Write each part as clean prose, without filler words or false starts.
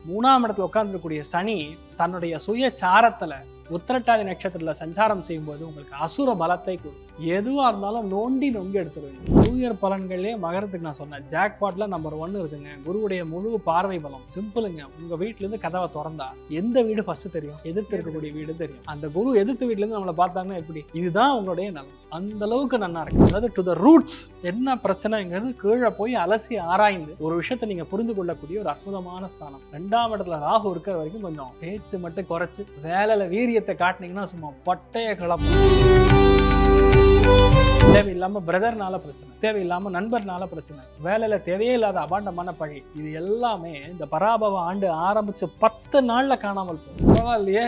3ஆம் இடத்துல உட்கார்ந்துருக்கக்கூடிய சனி தன்னுடைய சுய சாரத்துல உத்திரட்டாதி நட்சத்திரத்துல சஞ்சாரம் செய்யும்போது உங்களுக்கு அசுர பலத்தை கொடுக்கும். எதுவா இருந்தாலும் நோண்டி நொங்கி எடுத்துருவீங்க. நியூ இயர் பலன்களே மகரத்துக்கு நான் சொன்னேன், ஜாக்பாட்ல நம்பர் 1 இருக்குங்க. குருவுடைய முழு பார்வை பலம். சிம்பிளுங்க. உங்க வீட்டுல இருந்து கதவை திறந்தா எந்த வீடு ஃபர்ஸ்ட் தெரியும்? எதிர்த்து இருக்கக்கூடிய வீடு தெரியும். அந்த குரு எதிர்த்து வீட்டுல இருந்து நம்மளை பார்த்தாங்கன்னா எப்படி? இதுதான் உங்களுடைய நலம். அந்த அளவுக்கு நல்லா இருக்கு. அதாவது டு த ரூட்ஸ் என்ன பிரச்சனைங்கிறது கீழே போய் அலசி ஆராய்ந்து ஒரு விஷயத்தை நீங்க புரிந்து கொள்ளக்கூடிய ஒரு அற்புதமான ஸ்தானம். 2ஆம் இடத்துல ராகு இருக்கிற வரைக்கும் கொஞ்சம் பேச்சு மட்டும் குறைச்சு வேலையில வீரியத்தை காட்டினீங்கன்னா சும்மா பட்டைய கிளப்பும். தேவையில்லாம பிரதர்னால பிரச்சனை, தேவையில்லாம நண்பர்னால பிரச்சனை, வேலையில தேவையே இல்லாத அபாண்டமான பழி, இது எல்லாமே இந்த பராபவ ஆண்டு ஆரம்பிச்சு 10 நாள்ல காணாமல் போகும். பரவாயில்லையே,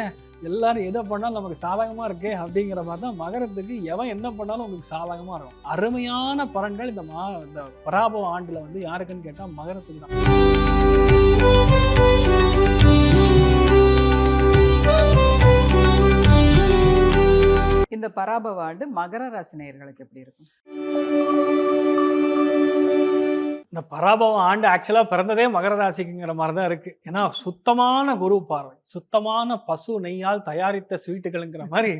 எல்லாரும் எதை பண்ணாலும் நமக்கு சாதகமா இருக்கே அப்படிங்கிற மாதிரி தான் மகரத்துக்கு எவன் என்ன பண்ணாலும் உங்களுக்கு சாதகமா இருக்கும். அருமையான பலன்கள் இந்த பராபவ ஆண்டுல வந்து யாருக்குன்னு கேட்டா மகரத்துக்கு தான். இந்த பராபவ ஆண்டு மகர ராசி நேயர்களுக்கு எப்படி இருக்கும்? இந்த பராபவ ஆண்டு ஆக்சுவலா பிறந்ததே மகர ராசிக்குங்கிற மாதிரி தான் இருக்கு. ஏன்னா சுத்தமான குரு பார்வை, சுத்தமான பசு நெய்யால் தயாரித்த ஸ்வீட்டுகளுங்கிற மாதிரி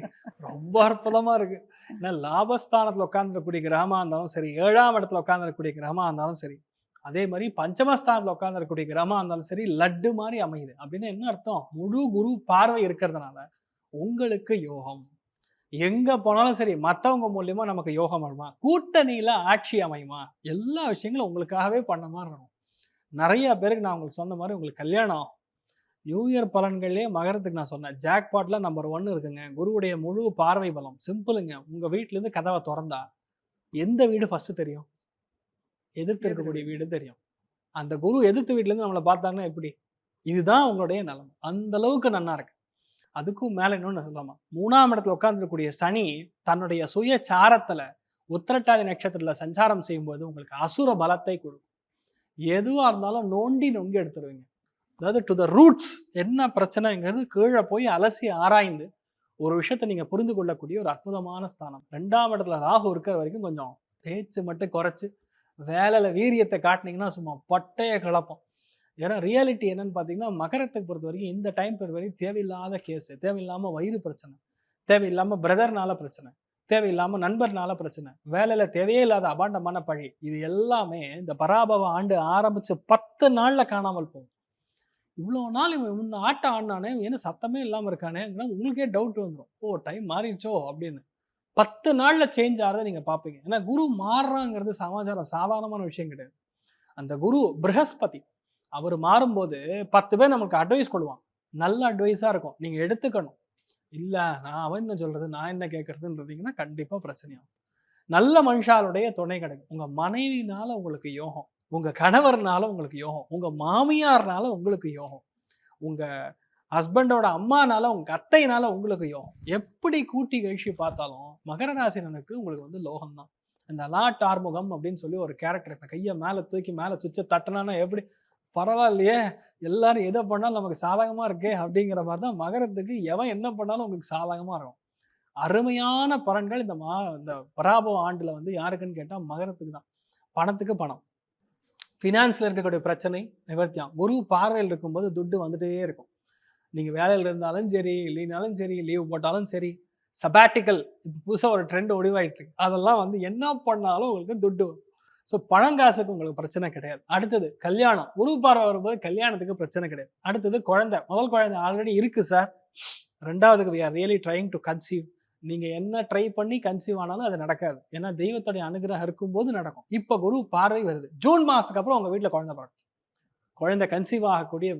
ரொம்ப அற்புதமா இருக்கு. ஏன்னா லாபஸ்தானத்துல உட்கார்ந்துருக்கக்கூடிய கிரகமா இருந்தாலும் சரி, 7ஆம் இடத்துல உட்கார்ந்துருக்கக்கூடிய கிரகமா இருந்தாலும் சரி, அதே மாதிரி பஞ்சமஸ்தானத்துல உட்கார்ந்துருக்கக்கூடிய கிரகமா இருந்தாலும் சரி, லட்டு மாதிரி அமையுது. அப்படின்னு என்ன அர்த்தம்? முழு குரு பார்வை இருக்கிறதுனால உங்களுக்கு யோகம். எங்க போனாலும் சரி, மற்றவங்க மூலியமா நமக்கு யோகம் வருமா, கூட்டணியில ஆட்சி அமையுமா, எல்லா விஷயங்களும் உங்களுக்காகவே பண்ண மாதிரி இருக்கும். நிறைய பேருக்கு நான் உங்களுக்கு சொன்ன மாதிரி உங்களுக்கு கல்யாணம். நியூ இயர் பலன்களே மகரத்துக்கு நான் சொன்னேன், ஜாக்பாட்ல நம்பர் 1 இருக்குங்க. குருவுடைய முழு பார்வை பலம். சிம்பிளுங்க. உங்க வீட்டுல இருந்து கதவை திறந்தா எந்த வீடு ஃபர்ஸ்ட் தெரியும்? எதிர்த்து இருக்கக்கூடிய வீடு தெரியும். அந்த குரு எதிர்த்து வீட்டுல இருந்து நம்மளை பார்த்தாங்கன்னா எப்படி? இதுதான் உங்களுடைய நலம். அந்த அளவுக்கு நல்லா இருக்கு. அதுக்கும் மேல இன்னொன்னு சொல்லலாமா, 3ஆம் இடத்துல உட்கார்ந்துருக்கக்கூடிய சனி தன்னுடைய சுய சாரத்துல உத்திரட்டாதி நட்சத்திரத்துல சஞ்சாரம் செய்யும்போது உங்களுக்கு அசுர பலத்தை கொடுக்கும். எதுவா இருந்தாலும் நோண்டி நொங்கி எடுத்துருவீங்க. அதாவது டு த ரூட்ஸ் என்ன பிரச்சனைங்கிறது கீழே போய் அலசி ஆராய்ந்து ஒரு விஷயத்தை நீங்க புரிந்து கொள்ளக்கூடிய ஒரு அற்புதமான ஸ்தானம். 2ஆம் இடத்துல ராகு இருக்கிற வரைக்கும் கொஞ்சம் பேச்சு மட்டும் குறைச்சு வேலையில வீரியத்தை காட்டினீங்கன்னா சும்மா பட்டைய கிளப்பம். ஏன்னா ரியாலிட்டி என்னன்னு பார்த்தீங்கன்னா, மகரத்துக்கு பொறுத்த வரைக்கும் இந்த டைம் பீரியட் வரைக்கும் தேவையில்லாத கேஸ், தேவையில்லாமல் வயிறு பிரச்சனை, தேவையில்லாமல் பிரதர்னால பிரச்சனை, தேவையில்லாமல் நண்பர்னால பிரச்சனை, வேலையில தேவையே இல்லாத அபாண்டமான பழி, இது எல்லாமே இந்த பராபவ ஆண்டு ஆரம்பிச்சு 10 நாள்ல காணாமல் போகும். இவ்வளோ நாள் இவன் இந்த ஆட்டம் ஆடினானே, ஏன்னா சத்தமே இல்லாமல் இருக்கானே, உங்களுக்கே டவுட் வந்துடும். ஓ, டைம் மாறிடுச்சோ அப்படின்னு. 10 நாள்ல சேஞ்ச் ஆகிறத நீங்க பார்ப்பீங்க. ஏன்னா குரு மாறுறாங்கிறது சமாச்சாரம் சாதாரணமான விஷயம் கிடையாது. அந்த குரு ப்ரஹஸ்பதி, அவர் மாறும்போது 10 பேர் நமக்கு அட்வைஸ் கொடுவான். நல்ல அட்வைஸா இருக்கும், நீங்க எடுத்துக்கணும். இல்ல நான் அவன் என்ன சொல்றது, நான் என்ன கேட்கறதுன்றீங்கன்னா கண்டிப்பா பிரச்சனையாகும். நல்ல மனுஷாலுடைய துணை கிடைக்கும். உங்க மனைவினால உங்களுக்கு யோகம், உங்க கணவர்னால உங்களுக்கு யோகம், உங்க மாமியார்னால உங்களுக்கு யோகம், உங்க ஹஸ்பண்டோட அம்மானால, உங்க அத்தைனால உங்களுக்கு யோகம். எப்படி கூட்டி கழிச்சு பார்த்தாலும் மகர ராசினனுக்கு உங்களுக்கு வந்து லோகம் தான். இந்த லாட் ஆறுமுகம் அப்படின்னு சொல்லி ஒரு கேரக்டர், கையை மேல தூக்கி மேல சுவிட்சை தட்டினானா எப்படி? பரவாயில்லையே, எல்லாரும் எதை பண்ணாலும் நமக்கு சாதகமா இருக்கே அப்படிங்கிற மாதிரி தான் மகரத்துக்கு எவன் என்ன பண்ணாலும் உங்களுக்கு சாதகமா இருக்கும். அருமையான பலன்கள் இந்த பராபவ ஆண்டுல வந்து யாருக்குன்னு கேட்டா மகரத்துக்கு தான். பணத்துக்கு பணம், ஃபினான்ஸ்ல இருக்கக்கூடிய பிரச்சனை நிவர்த்தியாகும். குரு பார்வையில் இருக்கும்போது துட்டு வந்துட்டே இருக்கும். நீங்க வேலையில் இருந்தாலும் சரி, இல்லைனாலும் சரி, லீவ் போட்டாலும் சரி, சபாட்டிக்கல் இப்போ புதுசாக ஒரு ட்ரெண்ட் ஒடிவாயிட்டு இருக்கு, அதெல்லாம் வந்து என்ன பண்ணாலும் உங்களுக்கு துட்டு. ஸோ பணங்காசுக்கு உங்களுக்கு பிரச்சனை கிடையாது. அடுத்தது கல்யாணம், குரு பார்வை வரும்போது கல்யாணத்துக்கு பிரச்சனை கிடையாது. அடுத்தது குழந்தை, முதல் குழந்தை ஆல்ரெடி இருக்கு sir, 2வதுக்கு we are really trying to conceive. நீங்க என்ன ட்ரை பண்ணி கன்சீவ் ஆனாலும் அது நடக்காது. ஏன்னா தெய்வத்துடைய அனுகிரகம் இருக்கும்போது நடக்கும். இப்போ குரு பார்வை வருது, ஜூன் மாசத்துக்கு அப்புறம் உங்க வீட்டில் குழந்தை பிறக்கும். குழந்தை கன்சீவ் ஆகக்கூடிய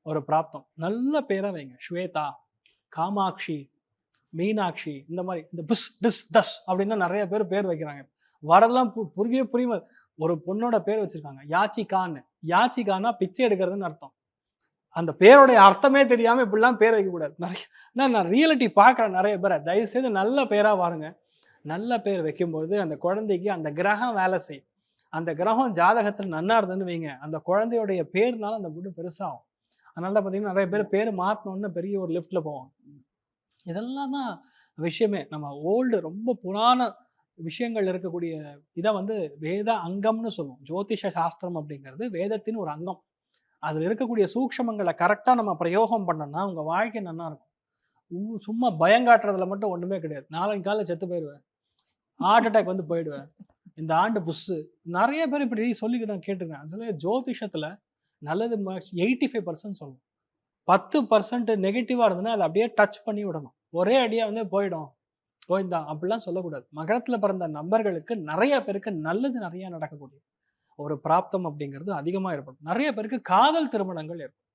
ஒரு பிராப்தம். நல்ல பேரை வைங்க, ஸ்வேதா, காமாட்சி, மீனாட்சி, இந்த மாதிரி இந்த புஷ் டிஸ் தஸ் அப்படின்னா நிறைய பேர் வைக்கிறாங்க. வரலாம் புரியுமா? ஒரு பொண்ணோட பேர் வச்சிருக்காங்க யாச்சிகான்னு. யாச்சிகான்னா பிச்சை எடுக்கிறதுன்னு அர்த்தம். அந்த பேருடைய அர்த்தமே தெரியாம இப்படிலாம் பேர் வைக்கக்கூடாது. நிறைய நான் ரியாலிட்டி பார்க்குறேன் நிறைய பேரை. தயவுசெய்து நல்ல பேரா பாருங்க. நல்ல பேர் வைக்கும்போது அந்த குழந்தைக்கு அந்த கிரகம் வேலை செய்யும். அந்த கிரகம் ஜாதகத்தில் நன்னா இருந்ததுன்னு வைங்க, அந்த குழந்தையுடைய பேர்னால அந்த பொண்ணு பெருசாகும். அதனால பார்த்தீங்கன்னா நிறைய பேர் பேர் மாற்றினோன்னு பெரிய ஒரு லிஃப்ட்ல போவாங்க. இதெல்லாம் தான் விஷயமே. நம்ம ஓல்டு ரொம்ப புராண விஷயங்கள் இருக்கக்கூடிய இதை வந்து வேத அங்கம்னு சொல்லுவோம். ஜோதிஷ சாஸ்திரம் அப்படிங்கிறது வேதத்தின் ஒரு அங்கம். அதில் இருக்கக்கூடிய சூக்ஷமங்களை கரெக்டாக நம்ம பிரயோகம் பண்ணோம்னா உங்கள் வாழ்க்கை நல்லா இருக்கும். சும்மா பயங்காட்டுறதுல மட்டும் ஒன்றுமே கிடையாது. நாளைக்கு காலையில் செத்து போயிடுவேன், ஹார்ட் அட்டாக் வந்து போயிடுவேன், இந்த ஆண்டு புஸ்ஸு, நிறைய பேர் இப்படி சொல்லி நான் கேட்டிருக்கேன். அதில் ஜோதிஷத்தில் நல்லது 85% சொல்லணும். 10% நெகட்டிவாக இருந்ததுன்னா அதை அப்படியே டச் பண்ணி விடணும். ஒரே அடியாக வந்து போயிடும் கோயந்தான் அப்படிலாம் சொல்லக்கூடாது. மகரத்தில் பிறந்த நபர்களுக்கு நிறைய பேருக்கு நல்லது நிறைய நடக்கக்கூடிய ஒரு பிராப்தம் அப்படிங்கிறது அதிகமாக ஏற்படும். நிறைய பேருக்கு காதல் திருமணங்கள் ஏற்படும்.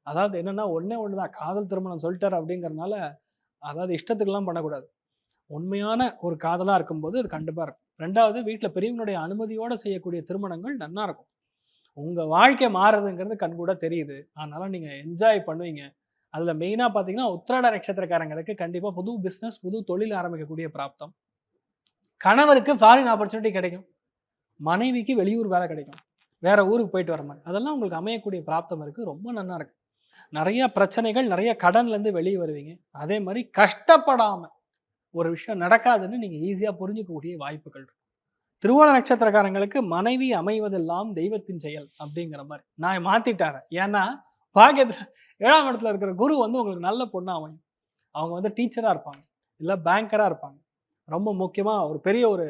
அதாவது என்னன்னா ஒண்ணே ஒண்ணுதான், காதல் திருமணம் சொல்லிட்டார் அப்படிங்கறதுனால அதாவது இஷ்டத்துக்கெல்லாம் பண்ணக்கூடாது. உண்மையான ஒரு காதலா இருக்கும்போது அது கண்டிப்பா இருக்கும். ரெண்டாவது, வீட்டுல பெரியவங்களுடைய அனுமதியோட செய்யக்கூடிய திருமணங்கள் நல்லா இருக்கும். உங்க வாழ்க்கை மாறுறதுங்கிறது கண்கூட தெரியுது. அதனால நீங்க என்ஜாய் பண்ணுவீங்க. அதுல மெயினா பாத்தீங்கன்னா உத்திராட நட்சத்திரக்காரங்களுக்கு கண்டிப்பா புது பிசினஸ், புது தொழில் ஆரம்பிக்கக்கூடிய பிராப்தம். கணவருக்கு ஃபாரின் ஆப்பர்ச்சுனிட்டி கிடைக்கும், மனைவிக்கு வெளியூர் வேலை கிடைக்கும், வேற ஊருக்கு போயிட்டு வர மாதிரி, அதெல்லாம் உங்களுக்கு அமையக்கூடிய பிராப்தம் இருக்கு. ரொம்ப நல்லா இருக்கு. நிறைய பிரச்சனைகள், நிறைய கடன்ல இருந்து வெளியே வருவீங்க. அதே மாதிரி கஷ்டப்படாம ஒரு விஷயம் நடக்காதுன்னு நீங்க ஈஸியா புரிஞ்சுக்கக்கூடிய வாய்ப்புகள் இருக்கு. திருவோண நட்சத்திரக்காரங்களுக்கு மனைவி அமைவதெல்லாம் தெய்வத்தின் செயல் அப்படிங்கிற மாதிரி நான் மாத்திட்டாரேன். ஏன்னா பாக்கியத்துல 7ஆம் இடத்துல இருக்கிற குரு வந்து உங்களுக்கு நல்ல பொண்ணா அமையும். அவங்க வந்து டீச்சரா இருப்பாங்க, இல்ல பேங்கரா இருப்பாங்க. ரொம்ப முக்கியமா ஒரு பெரிய ஒரு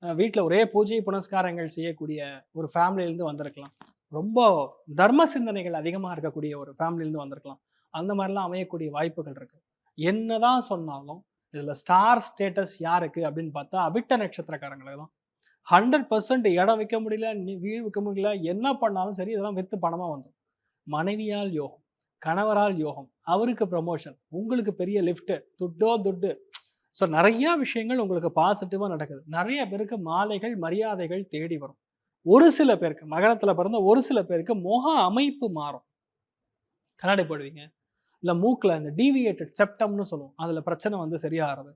வீட்டில் ஒரே பூஜை புனஸ்காரங்கள் செய்யக்கூடிய ஒரு ஃபேமிலியிலேருந்து வந்திருக்கலாம். ரொம்ப தர்ம சிந்தனைகள் அதிகமாக இருக்கக்கூடிய ஒரு ஃபேமிலியிலேருந்து வந்திருக்கலாம். அந்த மாதிரிலாம் அமையக்கூடிய வாய்ப்புகள் இருக்குது. என்னதான் சொன்னாலும் இதில் ஸ்டார் ஸ்டேட்டஸ் யாருக்கு அப்படின்னு பார்த்தா அவிட்ட நட்சத்திரக்காரங்களுக்கு தான். 100% இடம் விற்க முடியல, வீடு விற்க முடியல, என்ன பண்ணாலும் சரி இதெல்லாம் விற்று பணமாக வந்துடும். மனைவியால் யோகம், கணவரால் யோகம், அவருக்கு ப்ரமோஷன், உங்களுக்கு பெரிய லிஃப்ட்டு, துட்டோ துட்டு. ஸோ நிறையா விஷயங்கள் உங்களுக்கு பாசிட்டிவாக நடக்குது. நிறைய பேருக்கு மாலைகள் மரியாதைகள் தேடி வரும். ஒரு சில பேருக்கு, மகரத்தில் பிறந்த ஒரு சில பேருக்கு முக அமைப்பு மாறும். கண்ணாடி போடுவீங்க, இல்லை மூக்கில் அந்த டீவியேட்டட் செப்டம்னு சொல்லுவோம், அதில் பிரச்சனை வந்து சரியாகிறது.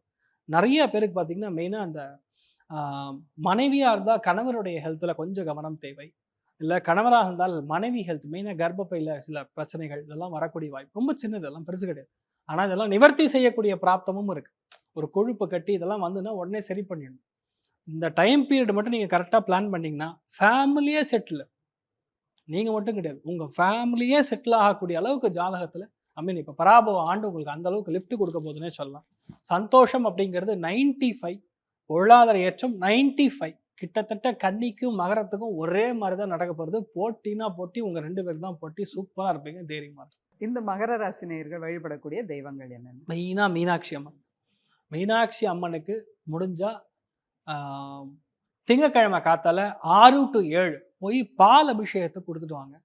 நிறைய பேருக்கு பார்த்தீங்கன்னா மெயினாக அந்த மனைவியாக இருந்தால் கணவருடைய ஹெல்த்தில் கொஞ்சம் கவனம் தேவை. இல்லை கணவராக இருந்தால் மனைவி ஹெல்த், மெயினாக கர்ப்பப்பையில் சில பிரச்சனைகள் இதெல்லாம் வரக்கூடிய வாய்ப்பு. ரொம்ப சின்னது, இதெல்லாம் பெருசு கிடையாது. ஆனால் இதெல்லாம் நிவர்த்தி செய்யக்கூடிய பிராப்தமும் இருக்குது. ஒரு கொழுப்பு கட்டி இதெல்லாம் வந்துன்னா உடனே சரி பண்ணிடணும். இந்த டைம் பீரியட் மட்டும் நீங்கள் கரெக்டாக பிளான் பண்ணிங்கன்னா ஃபேமிலியே செட்டில், நீங்கள் மட்டும் கிடையாது, உங்கள் ஃபேமிலியே செட்டில் ஆகக்கூடிய அளவுக்கு ஜாதகத்தில் இப்போ பராபவ ஆண்டு உங்களுக்கு அந்த அளவுக்கு லிஃப்ட் கொடுக்க போதுன்னே சொல்லலாம். சந்தோஷம் அப்படிங்கிறது 95, பொருளாதார ஏற்றம் 95. கிட்டத்தட்ட கன்னிக்கும் மகரத்துக்கும் ஒரே மாதிரி தான் நடக்க போகிறது. போட்டினா போட்டி, உங்கள் 2 பேருக்கு தான் போட்டி. சூப்பராக இருப்பீங்க, தைரியமாக இருக்கும். இந்த மகர ராசி நேயர்கள் வழிபடக்கூடிய தெய்வங்கள் என்னென்ன? மெயினாக மீனாட்சி அம்மன். மீனாட்சி அம்மனுக்கு முடிஞ்சா திங்கக்கிழமை காத்தால 6 to 7 போய் பால் அபிஷேகத்தை கொடுத்துட்டு வாங்க.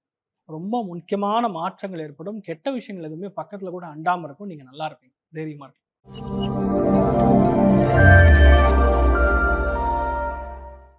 ரொம்ப முக்கியமான மாற்றங்கள் ஏற்படும். கெட்ட விஷயங்கள் எதுவுமே பக்கத்தில் கூட அண்டாமல் இருக்கும். நீங்கள் நல்லா இருப்பீங்க, தைரியமாக இருக்கும்.